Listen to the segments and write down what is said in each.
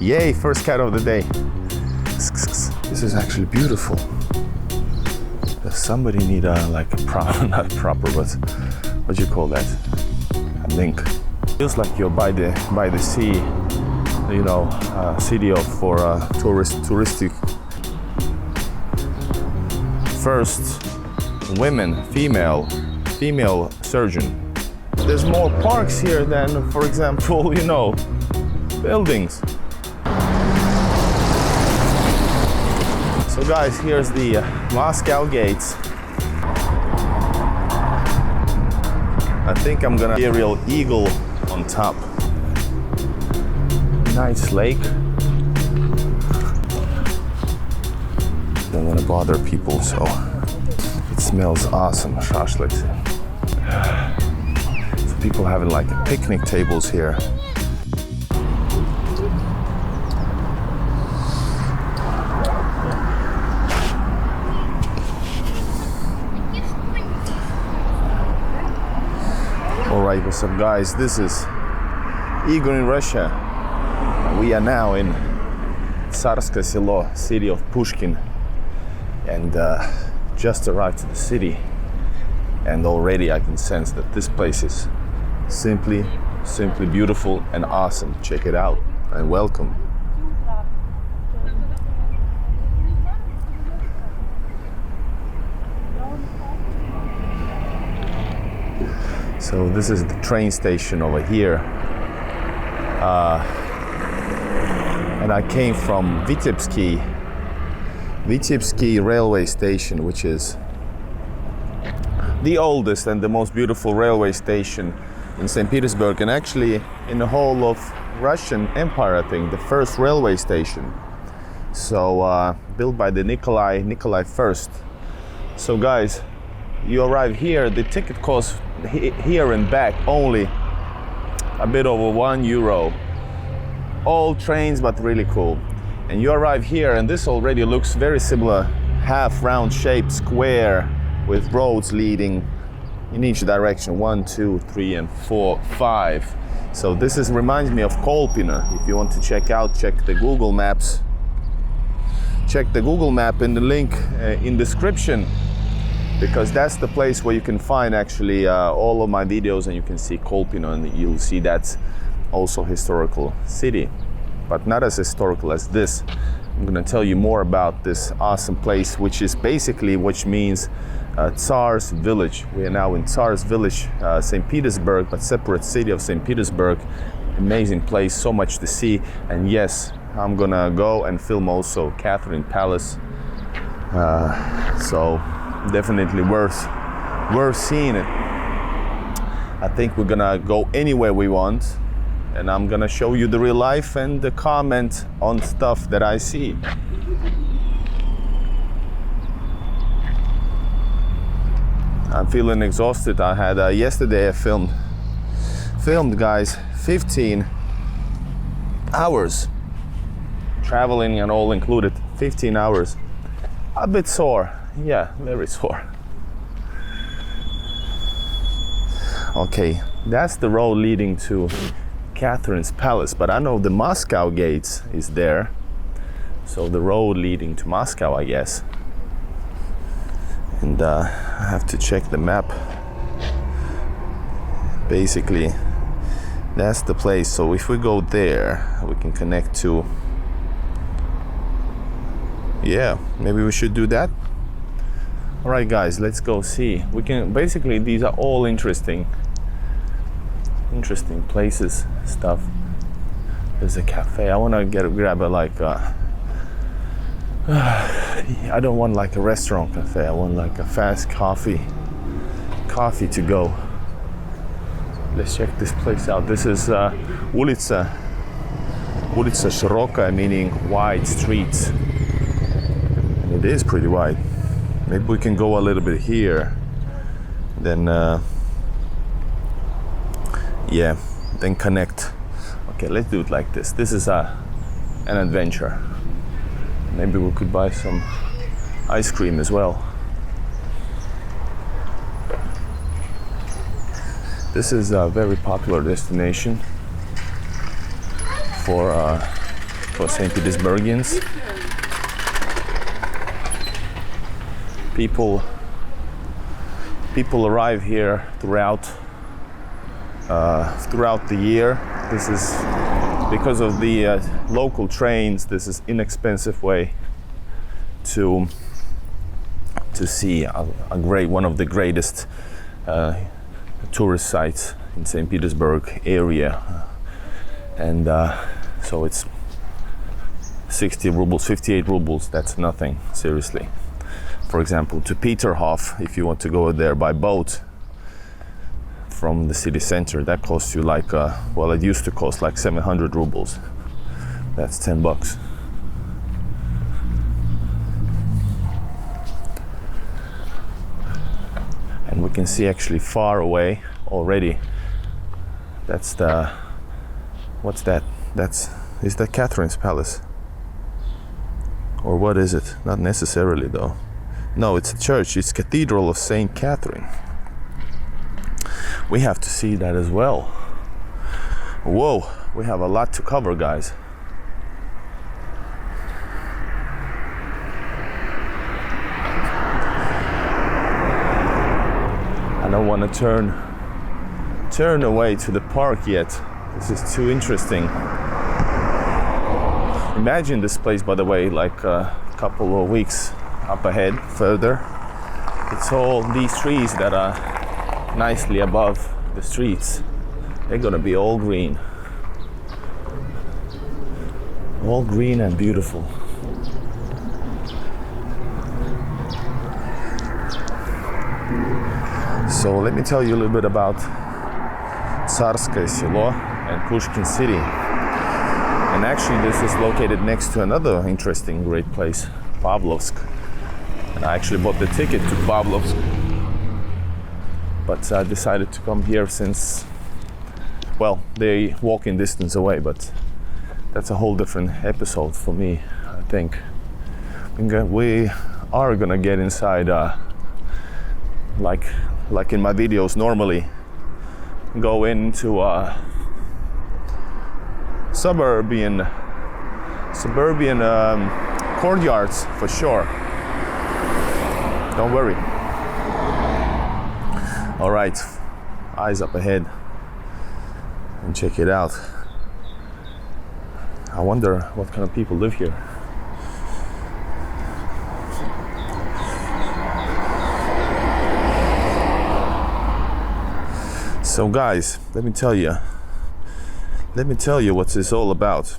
Yay, first cat of the day. This is actually beautiful. Does somebody need not proper, but what do you call that? A link. Feels like you're by the sea, you know, city for touristic. First female surgeon. There's more parks here than, for example, you know, buildings. So guys, here's the Moscow gates. I think I'm gonna be a real eagle on top. Nice lake. Don't want to bother people, so it smells awesome. Shashliks. So people having like picnic tables here. Alright, what's up guys? This is Igor in Russia. We are now in Tsarskoye Selo, city of Pushkin, and just arrived to the city, and already I can sense that this place is simply beautiful and awesome. Check it out and welcome. So this is the train station over here. And I came from Vitebsky railway station, which is the oldest and the most beautiful railway station in St. Petersburg, and actually in the whole of Russian Empire, I think, the first railway station. So built by the Nikolai I. So guys, you arrive here, the ticket costs here and back only a bit over €1. All trains, but really cool. And you arrive here, and this already looks very similar, half round shaped square with roads leading in each direction, 1, 2, 3, and 4, 5. So this reminds me of Kolpino. If you want to check the Google Maps. Check the Google Map in the link in description, because that's the place where you can find actually all of my videos, and you can see Kolpino, and you'll see that's also historical city, but not as historical as this. I'm gonna tell you more about this awesome place, which means Tsar's village. We are now in Tsar's village, St. Petersburg, but separate city of St. Petersburg. Amazing place, so much to see. And yes, I'm gonna go and film also Catherine Palace. So definitely worth seeing it. I think we're gonna go anywhere we want, and I'm gonna show you the real life and the comment on stuff that I see. I'm feeling exhausted. I had yesterday I filmed guys 15 hours traveling and all included, 15 hours. A bit sore, yeah, very sore. Okay, that's the road leading to Catherine's Palace, but I know the Moscow gates is there, so the road leading to Moscow, I guess. And I have to check the map. Basically, that's the place. So if we go there, we can connect to. Yeah, maybe we should do that. All right, guys, let's go see. We can basically, these are all interesting places, stuff. There's a cafe. I want to grab a I don't want like a restaurant cafe. I want like a fast coffee to go. Let's check this place out. This is Улица Широкая, meaning wide streets. And it is pretty wide. Maybe we can go a little bit here. Then yeah, then connect. Okay, let's do it like this. This is an adventure. Maybe we could buy some ice cream as well. This is a very popular destination for for St. Petersburgians. People arrive here throughout the year. This is because of the local trains. This is inexpensive way to see one of the greatest tourist sites in St. Petersburg area, and so it's 60 rubles, 58 rubles. That's nothing, seriously. For example, to Peterhof, if you want to go there by boat from the city center, that costs you like, well, it used to cost like 700 rubles. That's 10 bucks. And we can see actually far away already. That's the, what's that? Is that Catherine's Palace? Or what is it? Not necessarily though. No, it's a church. It's Cathedral of Saint Catherine. We have to see that as well. Whoa, we have a lot to cover, guys. I don't want to turn away to the park yet. This is too interesting. Imagine this place, by the way, like a couple of weeks up ahead, further. It's all these trees that are nicely above the streets. They're gonna be all green. All green and beautiful. So let me tell you a little bit about Tsarskoye Selo and Pushkin City. And actually this is located next to another interesting great place, Pavlovsk. And I actually bought the ticket to Pavlovsk, but I decided to come here since, well, they walking distance away, but that's a whole different episode for me, I think. We are gonna get inside, like in my videos normally, go into suburban courtyards for sure. Don't worry. All right, eyes up ahead and check it out. I wonder what kind of people live here. So guys, let me tell you what this all about.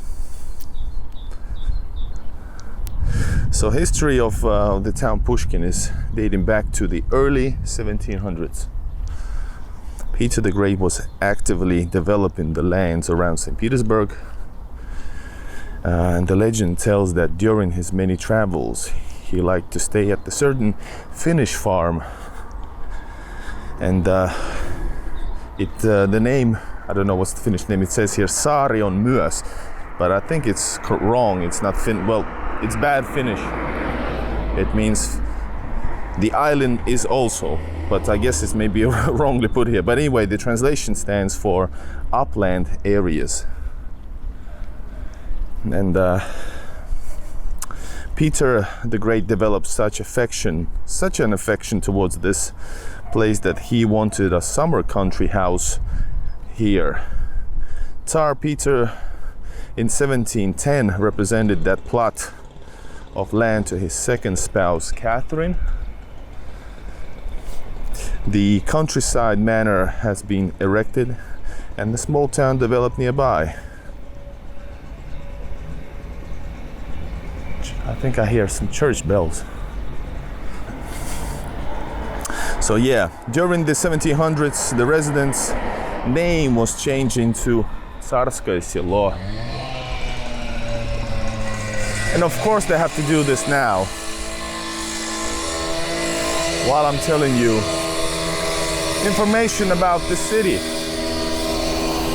So history of the town Pushkin is dating back to the early 1700s. Peter the Great was actively developing the lands around St. Petersburg. And the legend tells that during his many travels, he liked to stay at a certain Finnish farm. And the name, I don't know what's the Finnish name, it says here Saari on Myös, but I think it's wrong, it's not well, it's bad Finnish. It means the island is also, but I guess it's maybe wrongly put here. But anyway, the translation stands for upland areas. And Peter the Great developed such an affection towards this place that he wanted a summer country house here. Tsar Peter in 1710 represented that plot of land to his second spouse, Catherine. The countryside manor has been erected and the small town developed nearby. I think I hear some church bells. So yeah, during the 1700s, the residents' name was changed into Tsarskoye Selo. And of course they have to do this now, while I'm telling you information about the city.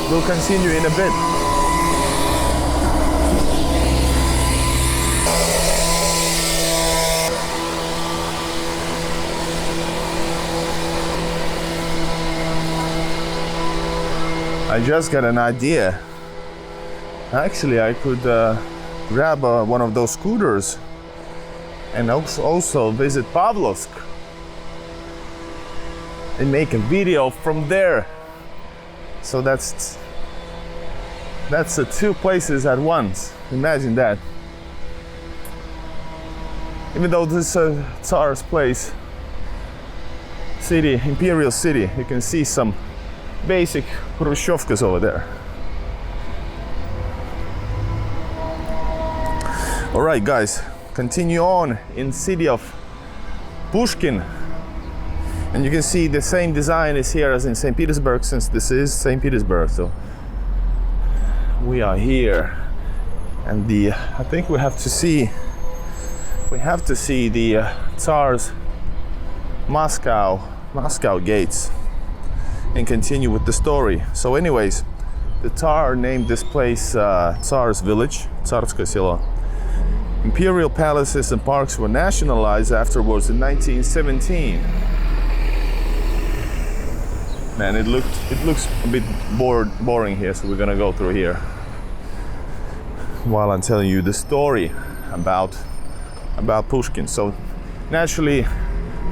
We'll continue in a bit. I just got an idea. Actually, I could grab one of those scooters and also visit Pavlovsk and make a video from there. So that's two places at once. Imagine that. Even though this is Tsar's place, city, imperial city, you can see some basic Khrushchevkas over there. All right, guys, continue on in city of Pushkin. And you can see the same design is here as in St. Petersburg, since this is St. Petersburg. So we are here, and I think we have to see the Tsar's Moscow gates and continue with the story. So anyways, the Tsar named this place Tsar's village, Tsarskoye Selo. Imperial palaces and parks were nationalized afterwards in 1917. Man, it looks a bit boring here, so we're gonna go through here while I'm telling you the story about Pushkin. So naturally,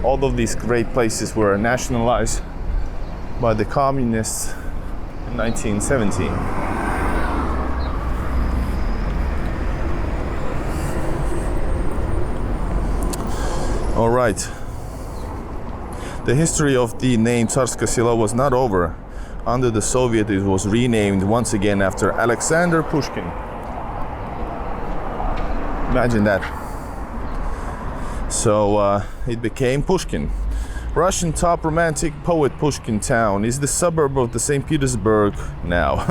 all of these great places were nationalized by the communists in 1917. All right. The history of the name Tsarskoye Selo was not over. Under the Soviet, it was renamed once again after Alexander Pushkin. Imagine that. So it became Pushkin. Russian top romantic poet Pushkin town is the suburb of the St. Petersburg now.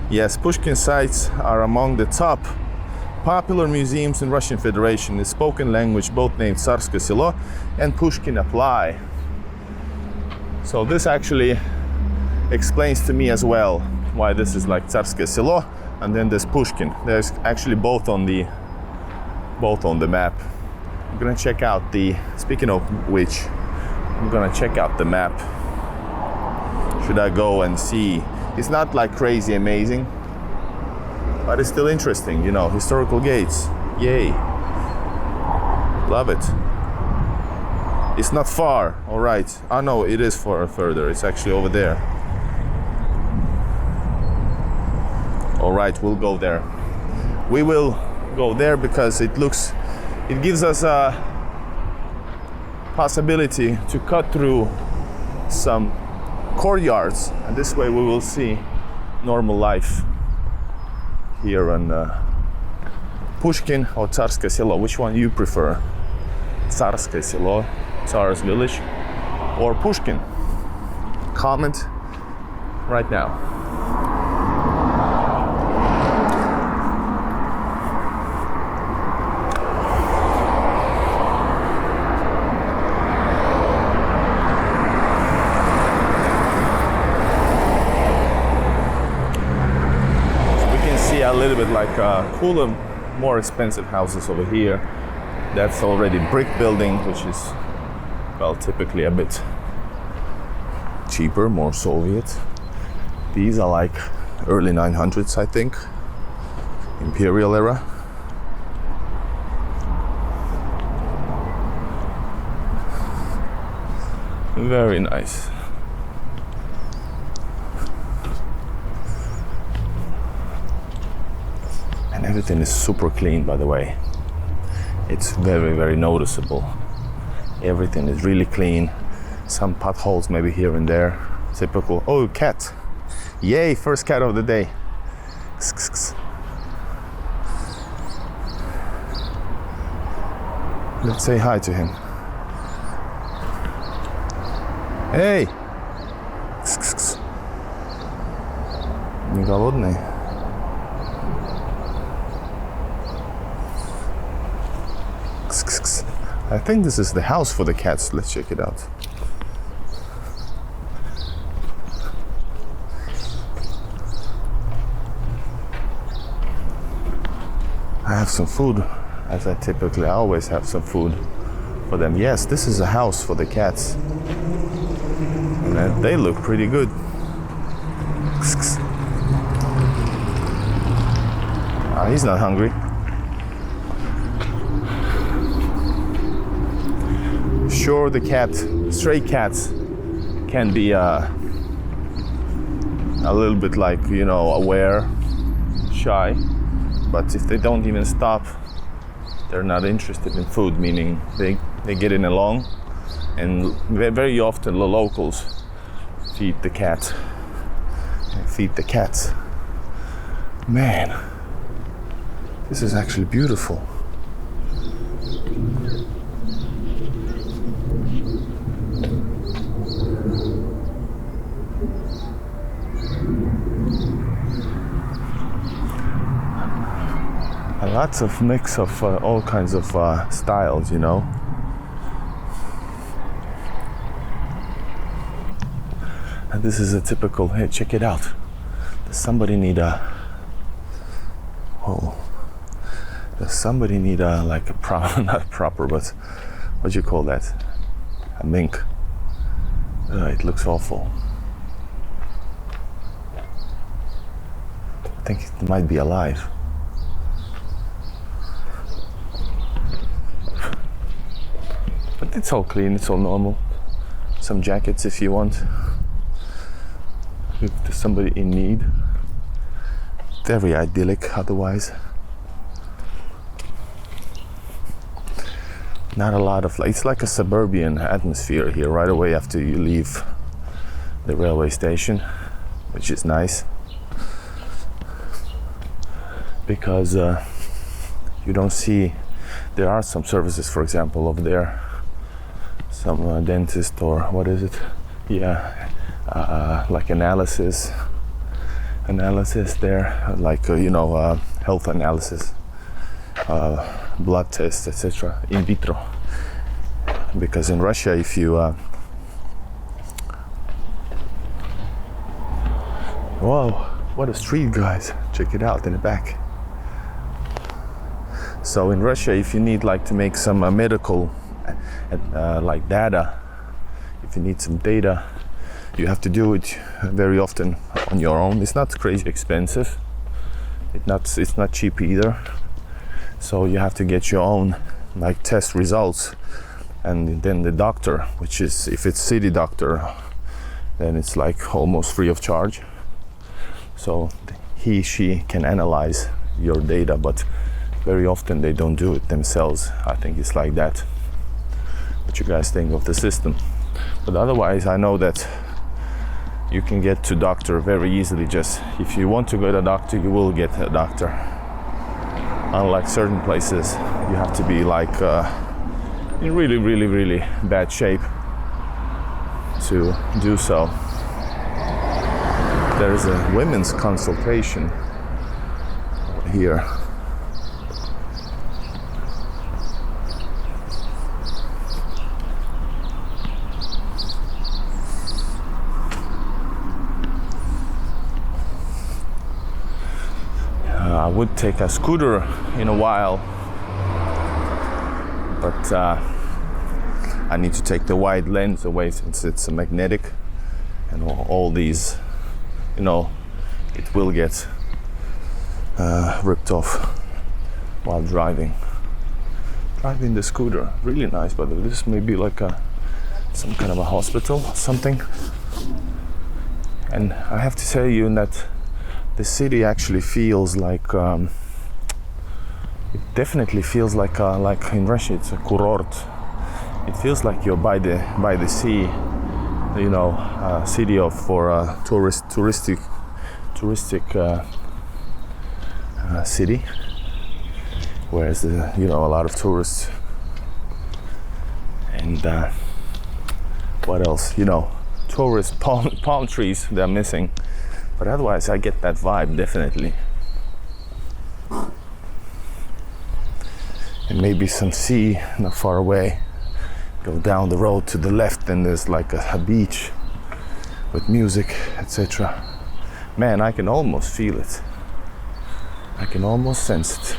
Yes, Pushkin sites are among the top popular museums in Russian Federation. In spoken language, both names Tsarskoye Selo and Pushkin apply. So this actually explains to me as well why this is like Tsarskoye Selo and then there's Pushkin. There's actually both on the map. I'm gonna check out speaking of which, I'm gonna check out the map. Should I go and see? It's not like crazy amazing, but it's still interesting, you know, historical gates. Yay. Love it. It's not far, all right. Oh no, it is further. It's actually over there. All right, we'll go there. We will go there because it gives us a possibility to cut through some courtyards, and this way we will see normal life here on Pushkin or Tsarskoye Selo. Which one you prefer? Tsarskoye Selo, Tsar's village, or Pushkin? Comment right now. A little bit like cooler, more expensive houses over here. That's already brick building, which is, well, typically a bit cheaper, more Soviet. These are like early 900s, I think, Imperial era. Very nice. And everything is super clean, by the way. It's very, very noticeable. Everything is really clean. Some potholes maybe here and there. Typical. Oh, cat. Yay, first cat of the day. Let's say hi to him. Hey! Не голодный? I think this is the house for the cats. Let's check it out. I have some food, as I typically always have some food for them. Yes, this is a house for the cats. And they look pretty good. He's not hungry. Sure, stray cats can be a little bit like, aware, shy, but if they don't even stop, they're not interested in food, meaning they get in along, and very often the locals feed the cats. Man, this is actually beautiful. Lots of mix of all kinds of styles, And this is a typical, hey, check it out. Does somebody need a like a not proper, but what do you call that? A mink. It looks awful. I think it might be alive. But it's all clean, it's all normal. Some jackets if you want. If there's somebody in need. Very idyllic otherwise. Not a lot of, it's like a suburban atmosphere here right away after you leave the railway station, which is nice. Because you don't see, there are some services, for example, over there. Some dentist or what is it? Yeah, like analysis there, like health analysis, blood tests, etc. in vitro. Because in Russia, if you whoa, what a street, guys! Check it out in the back. So in Russia, if you need like to make some medical like data, if you need some data, you have to do it very often on your own. It's not crazy expensive. It's not cheap either. So you have to get your own like test results, and then the doctor, which is, if it's city doctor, then it's like almost free of charge. So she can analyze your data, but very often they don't do it themselves. I think it's like that. What you guys think of the system? But otherwise, I know that you can get to doctor very easily. Just if you want to go to a doctor, you will get a doctor. Unlike certain places, you have to be like in really, really, really bad shape to do so. There is a women's consultation here. I would take a scooter in a while, but I need to take the wide lens away since it's a magnetic, and all these, it will get ripped off while driving the scooter. Really nice, by the way. This may be like some kind of a hospital, something. And I have to tell you that the city actually feels like it definitely feels like in Russia it's a kurort. It feels like you're by the sea, city for touristic city, whereas a lot of tourists. And what else? Tourist palm trees, they're missing. But otherwise, I get that vibe, definitely. And maybe some sea not far away. Go down the road to the left, and there's like a beach with music, etc. Man, I can almost feel it. I can almost sense it.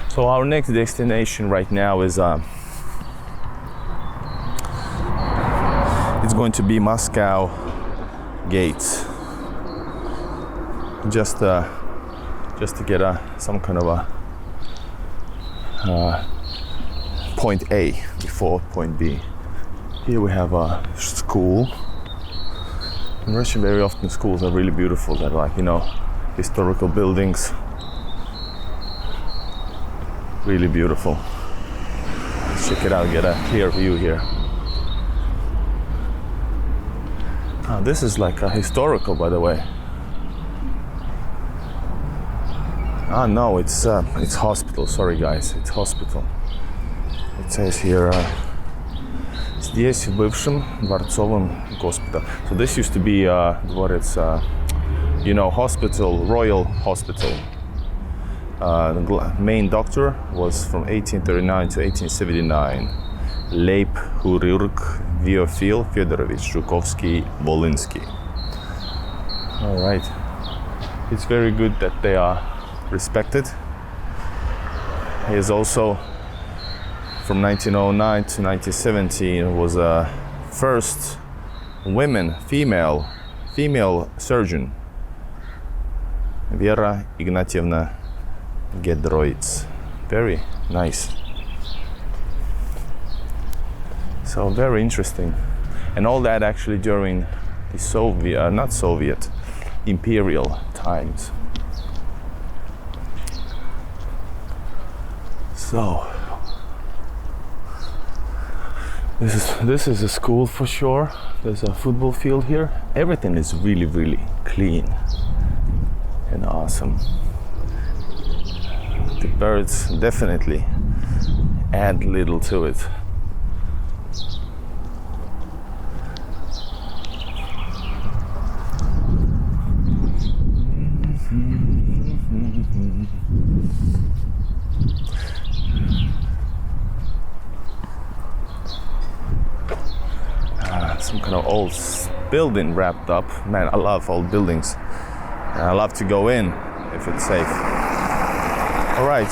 So our next destination right now is it's going to be Moscow gates. Just to get some kind of a point A before point B. Here we have a school. In Russia, very often schools are really beautiful. They're like, historical buildings. Really beautiful. Let's check it out, get a clear view here. This is like a historical, by the way. No, it's hospital. Sorry, guys, it's hospital. It says here, здесь в бывшем дворцовом госпитале. So this used to be dvorец, hospital, royal hospital. The main doctor was from 1839 to 1879. Leib Chirurg Theophil Fedorovich Zhukovsky-Volinsky. All right. It's very good that they are respected. He is also from 1909 to 1917 was a first female surgeon, Vera Ignatievna Gedroitz. Very nice. So very interesting. And all that actually during the imperial times. So this is a school for sure. There's a football field here. Everything is really, really clean and awesome. The birds definitely add little to it. Some kind of old building wrapped up. Man, I love old buildings. And I love to go in if it's safe. All right,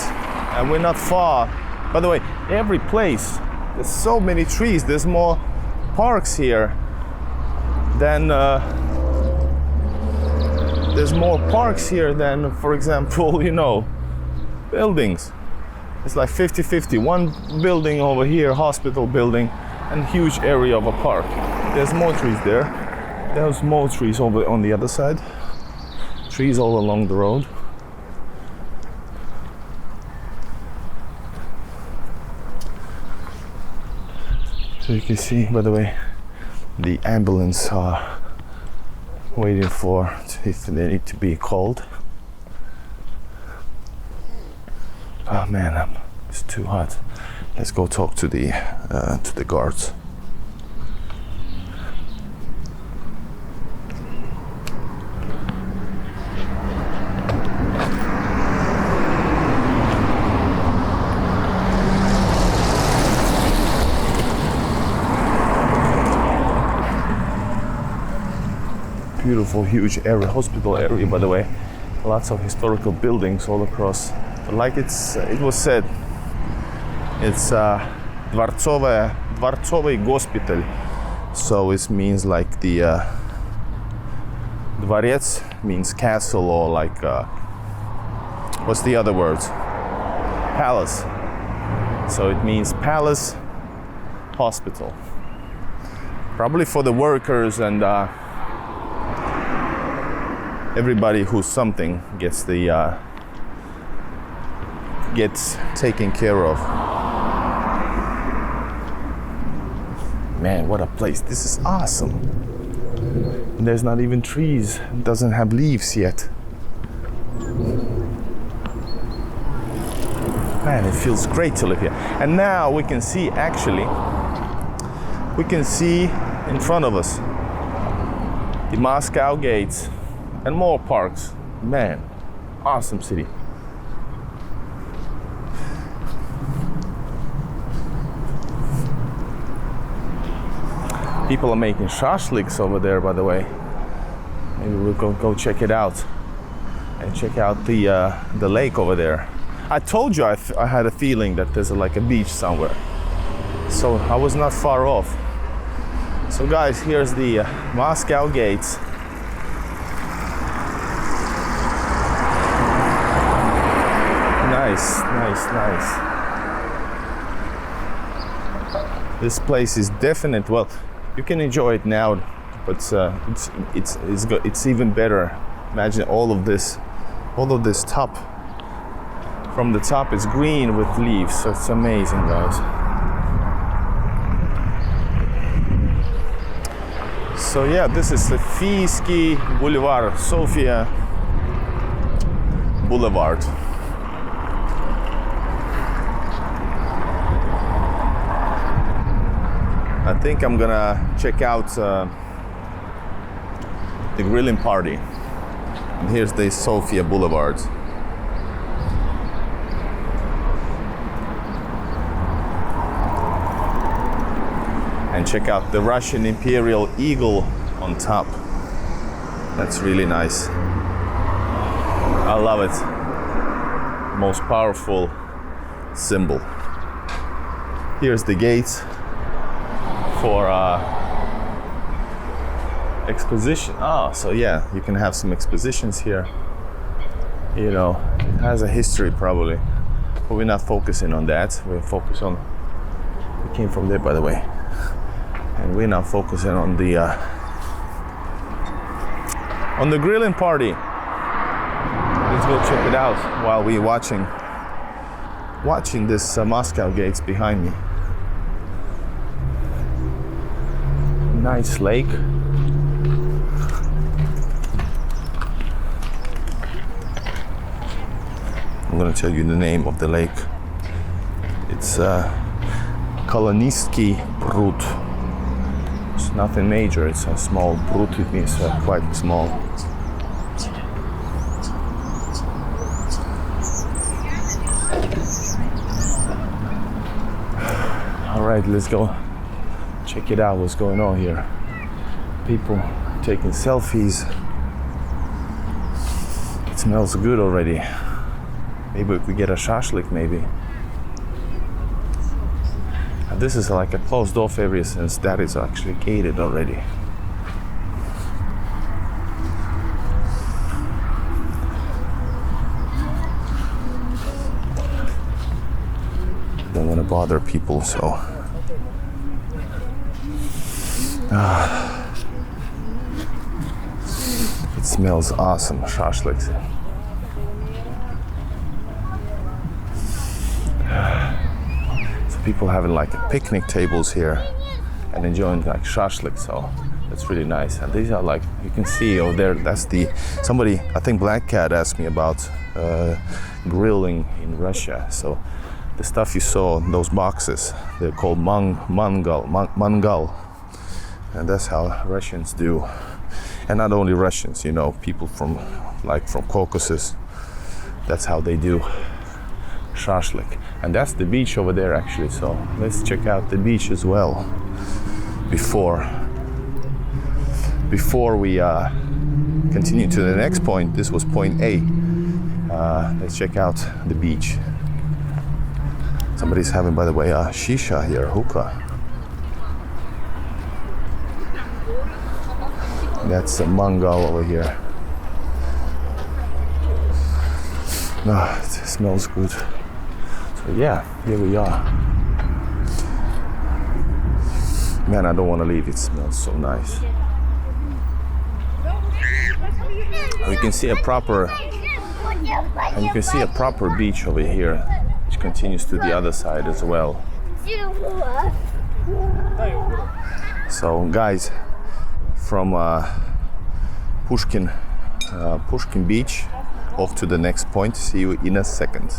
and we're not far. By the way, every place, there's so many trees. There's more parks here than, for example, buildings. It's like 50-50. One building over here, hospital building, and huge area of a park. There's more trees there. There's more trees over on the other side. Trees all along the road. So you can see, by the way, the ambulance are waiting for if they need to be called. Oh man, it's too hot. Let's go talk to the guards. Beautiful, huge area, hospital area, by the way. Lots of historical buildings all across. But like it was said, it's дворцовый госпиталь. So it means like the dvorец means castle, or like what's the other word? Palace. So it means palace hospital. Probably for the workers and everybody who's something gets taken care of. Man, what a place. This is awesome. There's not even trees. It doesn't have leaves yet. Man, it feels great to live here. And now we can see in front of us the Moscow gates and more parks. Man, awesome city. People are making shashliks over there, by the way. Maybe we'll go check it out and check out the lake over there. I told you I had a feeling that there's like a beach somewhere, so I was not far off. So guys, here's the Moscow gates. Nice. This place is definite. Well, you can enjoy it now, but it's even better. Imagine all of this top. From the top, it's green with leaves. So it's amazing, guys. So yeah, this is the Sofiski Boulevard, Sofia Boulevard. I think I'm gonna check out the grilling party. And here's the Sofia Boulevard. And check out the Russian Imperial Eagle on top. That's really nice. I love it. Most powerful symbol. Here's the gates for exposition. Oh, so yeah, you can have some expositions here. You know, it has a history probably, but we're not focusing on that. We're focused on. We came from there, by the way, and we're not focusing on the grilling party. Let's go check it out while we're watching this Moscow gates behind me. Nice lake. I'm gonna tell you the name of the lake. It's Kolonistki Prut. It's nothing major, it's a small prut, it means quite small. Alright, let's go check it out, what's going on here. People taking selfies. It smells good already. Maybe we could get a shashlik, maybe. And this is like a closed off area since that is actually gated already. Don't want to bother people, so. It smells awesome, shashliks. So people having like picnic tables here and enjoying like shashlik, so that's really nice. And these are like, you can see over there, that's somebody, I think Black Cat asked me about grilling in Russia. So the stuff you saw in those boxes, they're called mangal. And that's how Russians do. And not only Russians, you know, people from Caucasus, that's how they do shashlik. And that's the beach over there actually, so let's check out the beach as well before we continue to the next point. This was point A. Let's check out the beach. Somebody's having, by the way, a shisha here, hookah. That's a mangal over here. It smells good. So yeah, here we are. Man, I don't want to leave. It smells so nice. You can see a proper beach over here, which continues to the other side as well. So guys, from Pushkin Beach off to the next point. See you in a second.